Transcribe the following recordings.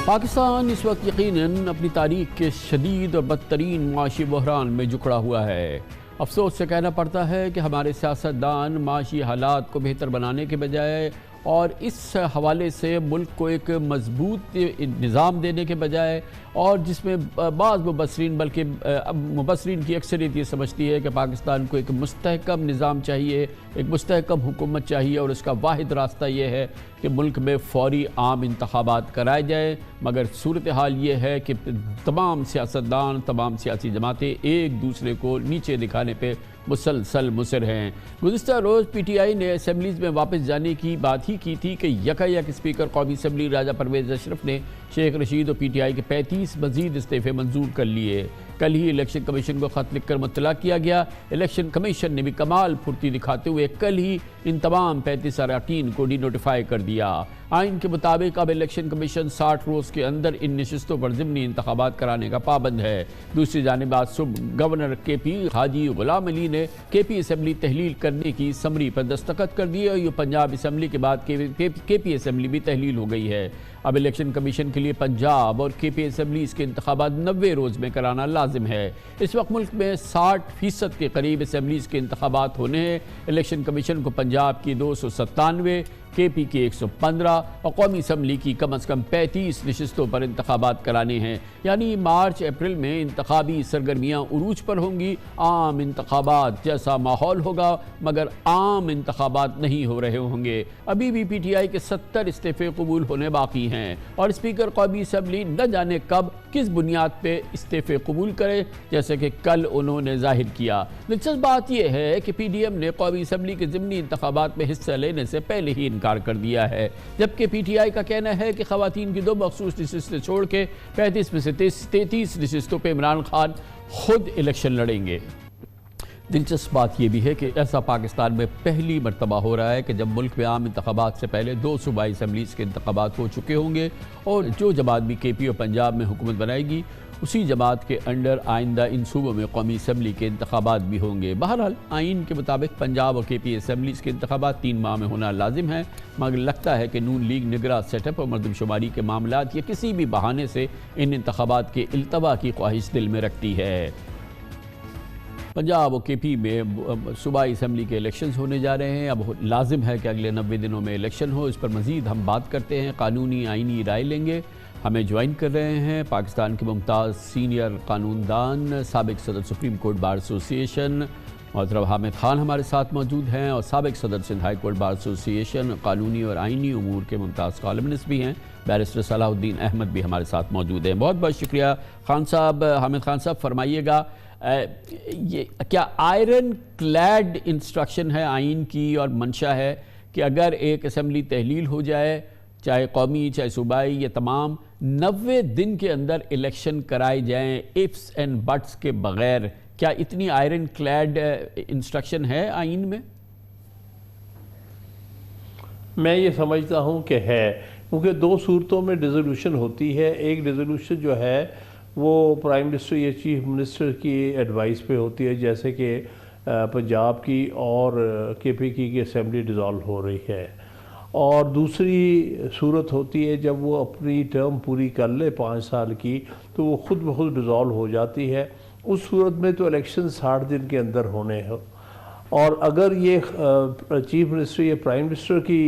پاکستان اس وقت یقیناً اپنی تاریخ کے شدید اور بدترین معاشی بحران میں جکڑا ہوا ہے۔ افسوس سے کہنا پڑتا ہے کہ ہمارے سیاستدان معاشی حالات کو بہتر بنانے کے بجائے اور اس حوالے سے ملک کو ایک مضبوط نظام دینے کے بجائے، اور جس میں بعض مبصرین بلکہ مبصرین کی اکثریت یہ سمجھتی ہے کہ پاکستان کو ایک مستحکم نظام چاہیے، ایک مستحکم حکومت چاہیے، اور اس کا واحد راستہ یہ ہے کہ ملک میں فوری عام انتخابات کرائے جائیں۔ مگر صورتحال یہ ہے کہ تمام سیاستدان، تمام سیاسی جماعتیں ایک دوسرے کو نیچے دکھانے پہ مسلسل مصر ہیں۔ گزشتہ روز پی ٹی آئی نے اسمبلیز میں واپس جانے کی بات ہی کی تھی کہ یکایک اسپیکر قومی اسمبلی راجہ پرویز اشرف نے شیخ رشید اور پی ٹی آئی کے 35 مزید استعفے منظور کر لیے۔ کل ہی الیکشن کمیشن کو خط لکھ کر مطلع کیا گیا۔ الیکشن کمیشن نے بھی کمال پھرتی دکھاتے ہوئے کل ہی ان تمام 35 اراکین کو ڈی نوٹیفائی کر دیا۔ آئین کے مطابق اب الیکشن کمیشن 60 روز کے اندر ان نشستوں پر ضمنی انتخابات کرانے کا پابند ہے۔ دوسری جانب آج صبح گورنر کے پی حاجی غلام علی نے کے پی اسمبلی تحلیل کرنے کی سمری پر دستخط کر دی، اور یہ پنجاب اسمبلی کے بعد کے پی اسمبلی بھی تحلیل ہو گئی ہے۔ اب الیکشن کمیشن کے لیے پنجاب اور کے پی اسمبلیز کے انتخابات 90 روز میں کرانا لازم ہے۔ اس وقت ملک میں 60% کے قریب اسمبلیز کے انتخابات ہونے ہیں۔ الیکشن کمیشن کو پنجاب کی 297، کے پی کی 115 اور قومی اسمبلی کی کم از کم 35 نشستوں پر انتخابات کرانے ہیں۔ یعنی مارچ اپریل میں انتخابی سرگرمیاں عروج پر ہوں گی۔ عام انتخابات جیسا ماحول ہوگا، مگر عام انتخابات نہیں ہو رہے ہوں گے۔ ابھی بھی پی ٹی آئی کے 70 استعفے قبول ہونے باقی ہیں، اور اسپیکر قومی اسمبلی نہ جانے کب کس بنیاد پہ استعفے قبول کرے، جیسے کہ کل انہوں نے ظاہر کیا۔ دلچسپ بات یہ ہے کہ پی ڈی ایم نے قومی اسمبلی کے ضمنی انتخابات میں حصہ لینے سے پہلے ہی انکار کر دیا ہے، جبکہ پی ٹی آئی کا کہنا ہے کہ خواتین کی 2 مخصوص نشستیں چھوڑ کے 35 میں سے 33 نشستوں پہ عمران خان خود الیکشن لڑیں گے۔ دلچسپ بات یہ بھی ہے کہ ایسا پاکستان میں پہلی مرتبہ ہو رہا ہے کہ جب ملک میں عام انتخابات سے پہلے 2 صوبائی اسمبلیز کے انتخابات ہو چکے ہوں گے، اور جو جماعت بھی کے پی اور پنجاب میں حکومت بنائے گی اسی جماعت کے انڈر آئندہ ان صوبوں میں قومی اسمبلی کے انتخابات بھی ہوں گے۔ بہرحال آئین کے مطابق پنجاب اور کے پی اسمبلیز کے انتخابات 3 ماہ میں ہونا لازم ہے، مگر لگتا ہے کہ نون لیگ نگراں سیٹ اپ اور مردم شماری کے معاملات یا کسی بھی بہانے سے ان انتخابات کے التوا کی خواہش دل میں رکھتی ہے۔ پنجاب اور کے پی میں صوبائی اسمبلی کے الیکشنز ہونے جا رہے ہیں۔ اب لازم ہے کہ اگلے 90 دنوں میں الیکشن ہو۔ اس پر مزید ہم بات کرتے ہیں، قانونی آئینی رائے لیں گے۔ ہمیں جوائن کر رہے ہیں پاکستان کے ممتاز سینئر قانون دان، سابق صدر سپریم کورٹ بار ایسوسی ایشن محترم حامد خان ہمارے ساتھ موجود ہیں، اور سابق صدر سندھ ہائی کورٹ بار ایسوسی ایشن قانونی اور آئینی امور کے ممتاز کالمنسٹ بھی ہیں، بیرسٹر صلاح الدین احمد بھی ہمارے ساتھ موجود ہیں۔ بہت بہت شکریہ خان صاحب۔ حامد خان صاحب فرمائیے گا، یہ کیا آئرن کلیڈ انسٹرکشن ہے آئین کی اور منشا ہے کہ اگر ایک اسمبلی تحلیل ہو جائے، چاہے قومی چاہے صوبائی، یہ تمام 90 دن کے اندر الیکشن کرائے جائیں ifs اینڈ بٹس کے بغیر؟ کیا اتنی آئرن کلیڈ انسٹرکشن ہے آئین میں؟ میں یہ سمجھتا ہوں کہ ہے، کیونکہ 2 صورتوں میں ریزولوشن ہوتی ہے۔ ایک ریزولوشن جو ہے وہ پرائم منسٹر یا چیف منسٹر کی ایڈوائس پہ ہوتی ہے، جیسے کہ پنجاب کی اور کے پی کی اسمبلی ڈیزالو ہو رہی ہے، اور دوسری صورت ہوتی ہے جب وہ اپنی ٹرم پوری کر لے 5 سال کی تو وہ خود بخود ڈیزالو ہو جاتی ہے۔ اس صورت میں تو الیکشن 60 دن کے اندر ہونے ہیں، اور اگر یہ چیف منسٹر یا پرائم منسٹر کی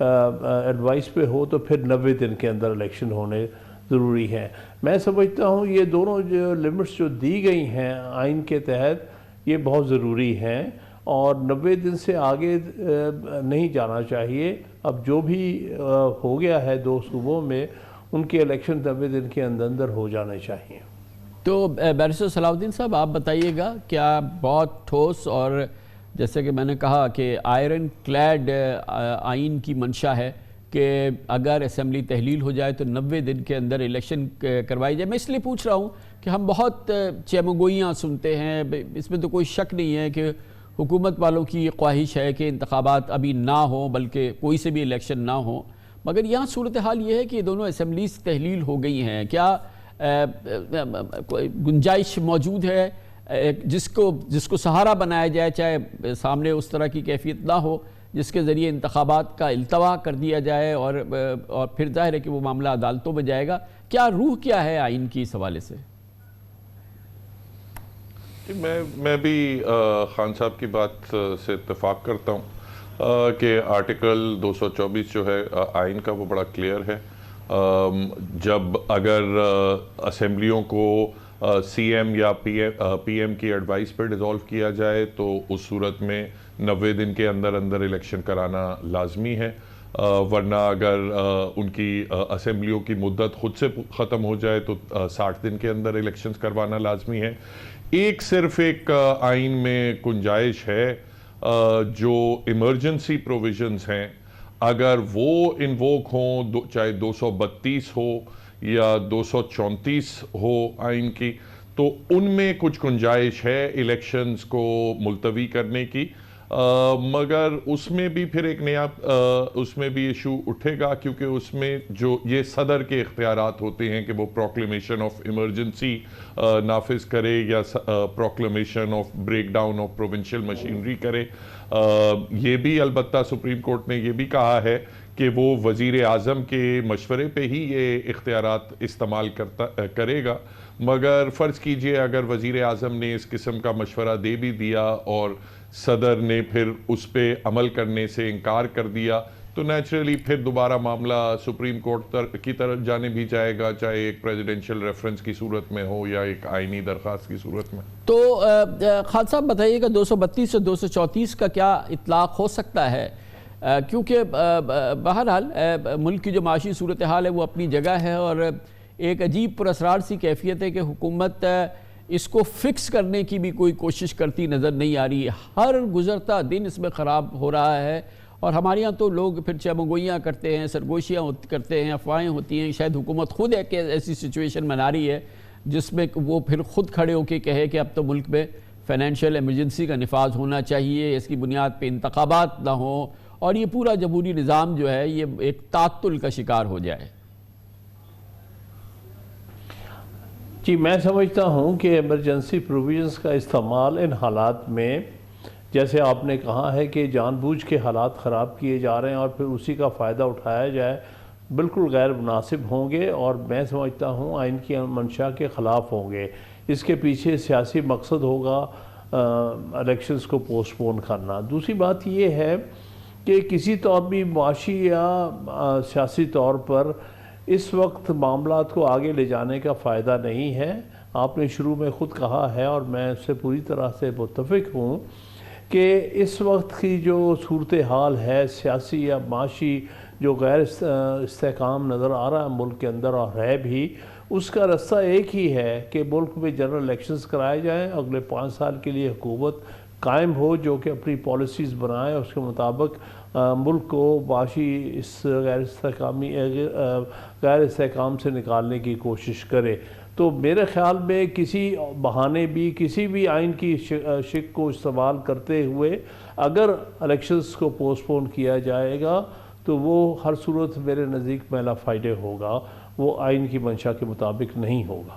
ایڈوائس پہ ہو تو پھر 90 دن کے اندر الیکشن ہونے ضروری ہے۔ میں سمجھتا ہوں یہ دونوں جو لمٹس جو دی گئی ہیں آئین کے تحت یہ بہت ضروری ہیں، اور 90 دن سے آگے نہیں جانا چاہیے۔ اب جو بھی ہو گیا ہے 2 صوبوں میں، ان کے الیکشن 90 دن کے اندر ہو جانے چاہیے۔ تو بیرسٹر صلاح الدین صاحب آپ بتائیے گا، کیا بہت ٹھوس اور جیسے کہ میں نے کہا کہ آئرن کلیڈ آئین کی منشا ہے کہ اگر اسمبلی تحلیل ہو جائے تو 90 دن کے اندر الیکشن کروائی جائے؟ میں اس لیے پوچھ رہا ہوں کہ ہم بہت چیمگوئیاں سنتے ہیں، اس میں تو کوئی شک نہیں ہے کہ حکومت والوں کی یہ خواہش ہے کہ انتخابات ابھی نہ ہوں، بلکہ کوئی سے بھی الیکشن نہ ہوں، مگر یہاں صورتحال یہ ہے کہ یہ دونوں اسمبلیز تحلیل ہو گئی ہیں۔ کیا گنجائش موجود ہے جس کو سہارا بنایا جائے، چاہے سامنے اس طرح کی کیفیت نہ ہو، جس کے ذریعے انتخابات کا التوا کر دیا جائے اور پھر ظاہر ہے کہ وہ معاملہ عدالتوں میں جائے گا. کیا روح کیا ہے آئین کی اس حوالے سے؟ میں بھی خان صاحب کی بات سے اتفاق کرتا ہوں کہ آرٹیکل 224 جو ہے آئین کا وہ بڑا کلیئر ہے. جب اگر اسمبلیوں کو سی ایم یا پی ایم کی ایڈوائس پہ ڈیزولو کیا جائے تو اس صورت میں 90 دن کے اندر اندر الیکشن کرانا لازمی ہے، ورنہ اگر ان کی اسمبلیوں کی مدت خود سے ختم ہو جائے تو 60 دن کے اندر الیکشنز کروانا لازمی ہے. صرف ایک آئین میں گنجائش ہے، جو ایمرجنسی پروویژنز ہیں اگر وہ انووک ہوں، چاہے 232 ہو یا 234 ہو آئین کی، تو ان میں کچھ گنجائش ہے الیکشنز کو ملتوی کرنے کی. مگر اس میں بھی پھر ایک نیا اس میں بھی ایشو اٹھے گا، کیونکہ اس میں جو یہ صدر کے اختیارات ہوتے ہیں کہ وہ پروکلیمیشن آف ایمرجنسی نافذ کرے یا proclamation of break down of provincial machinery کرے. یہ بھی البتہ سپریم کورٹ نے یہ بھی کہا ہے کہ وہ وزیر اعظم کے مشورے پہ ہی یہ اختیارات استعمال کرے گا. مگر فرض کیجئے اگر وزیر اعظم نے اس قسم کا مشورہ دے بھی دیا اور صدر نے پھر اس پہ عمل کرنے سے انکار کر دیا تو نیچرلی پھر دوبارہ معاملہ سپریم کورٹ کی طرف جانے بھی جائے گا، چاہے ایک پریزیڈنشل ریفرنس کی صورت میں ہو یا ایک آئینی درخواست کی صورت میں. تو خان صاحب بتائیے کہ 232 سے 234 کا کیا اطلاق ہو سکتا ہے؟ کیونکہ بہرحال ملک کی جو معاشی صورتحال ہے وہ اپنی جگہ ہے، اور ایک عجیب پراسرار سی کیفیت ہے کہ حکومت اس کو فکس کرنے کی بھی کوئی کوشش کرتی نظر نہیں آ رہی ہے. ہر گزرتا دن اس میں خراب ہو رہا ہے، اور ہمارے یہاں تو لوگ پھر چمگوئیاں کرتے ہیں، سرگوشیاں کرتے ہیں، افواہیں ہوتی ہیں. شاید حکومت خود ایک ایسی سچویشن بنا رہی ہے جس میں وہ پھر خود کھڑے ہو کے کہے کہ اب تو ملک میں فائنینشیل ایمرجنسی کا نفاذ ہونا چاہیے، اس کی بنیاد پہ انتخابات نہ ہوں، اور یہ پورا جمہوری نظام جو ہے یہ ایک تعطل کا شکار ہو جائے. جی میں سمجھتا ہوں کہ ایمرجنسی پروویژنز کا استعمال ان حالات میں، جیسے آپ نے کہا ہے کہ جان بوجھ کے حالات خراب کیے جا رہے ہیں اور پھر اسی کا فائدہ اٹھایا جائے، بالکل غیر مناسب ہوں گے، اور میں سمجھتا ہوں آئین کی منشا کے خلاف ہوں گے. اس کے پیچھے سیاسی مقصد ہوگا الیکشنز کو پوسٹ پون کرنا. دوسری بات یہ ہے کہ کسی طور بھی معاشی یا سیاسی طور پر اس وقت معاملات کو آگے لے جانے کا فائدہ نہیں ہے. آپ نے شروع میں خود کہا ہے اور میں اس سے پوری طرح سے متفق ہوں کہ اس وقت کی جو صورتحال ہے سیاسی یا معاشی، جو غیر استحکام نظر آ رہا ہے ملک کے اندر اور ہے بھی، اس کا رستہ ایک ہی ہے کہ ملک میں جنرل الیکشنز کرائے جائیں، اگلے 5 سال کے لیے حکومت قائم ہو جو کہ اپنی پالیسیز بنائے، اس کے مطابق ملک کو معاشی اس غیر استحکام سے نکالنے کی کوشش کرے. تو میرے خیال میں کسی بہانے بھی، کسی بھی آئین کی شک کو استعمال کرتے ہوئے اگر الیکشنز کو پوسٹ پون کیا جائے گا تو وہ ہر صورت میرے نزدیک میلا فائدے ہوگا، وہ آئین کی منشا کے مطابق نہیں ہوگا.